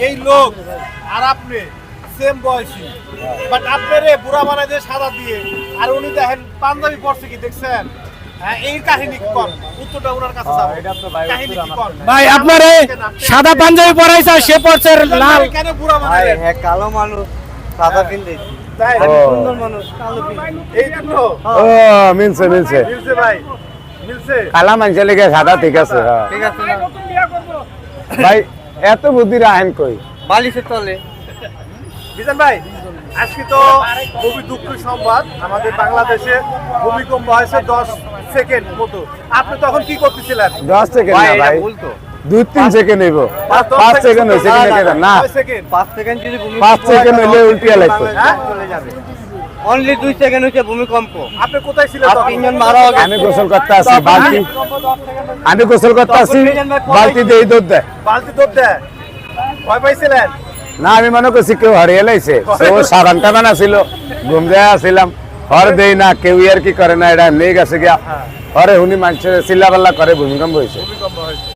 এই লোক আর আপনি সেম বয়সী, বাট আপনারে বুড়া বানাই দিয়ে সাদা দিয়ে, আর উনি দেখেন পাঞ্জাবি পরছে কি দেখছেন? হ্যাঁ, এই কাহিনী কি কোন? উত্তরটা ওনার কাছে যাবে। কাহিনী কি কোন? ভাই আপনারে সাদা পাঞ্জাবি পরাইছে, সে পরছে লাল। কেন বুড়া বানাইলেন? হ্যাঁ, কালো মানুষ সাদা পিন্দেছি। তাই সুন্দর মানুষ কালো পিন্দে। এই জন্য ও মিলছে মিলছে মিলছে ভাই, মিলছে। কালা মানুষের লেগে সাদা ঠিক আছে ঠিক আছে না? ভাই এত বুদ্ধি রাখেন কই বালিশের তলে। বিজন ভাই, আজকে তো খুবই দুঃখের সংবাদ, আমাদের বাংলাদেশে ভূমিকম্প হয়েছে 10 সেকেন্ড মতো। আপনি তখন কি করতেছিলেন? 10 সেকেন্ড ভাই না এটা ভাই ভুল তো। 2-3 সেকেন্ড হইব 10 5 সেকেন্ড হইছে না, কিনা না, না 6 সেকেন্ড। 5 সেকেন্ড যদি ভূমিকম্প 5 সেকেন্ড হইলে উল্টিয়া লাগতো হ্যাঁ? চলে যাবে। অনলি 2 সেকেন্ড হচ্ছে ভূমিকম্প। আপনি কোথায় ছিলেন আর তখন? 3 জন মারা গেছে। আমি গোসল করতে আসি বালতি আমি গোসল করতে আসি বালতি দিয়ে দৌড় দেয় বালতি দৌড় দেয়। ভয় পাইছিলেন? না আমি মনে করছি কেউ হারিয়ে লাইছে ও সাধারণটা বানা ছিল ঘুম দেয়া আসছিলাম হর দেই না কেউ আর কি করে না এটা এমনি গেছে গিয়া হরে উনি মানুষের চিল্লাপাল্লা করে ভূমিকম্প হয়েছে ভূমিকম্প হয়েছে।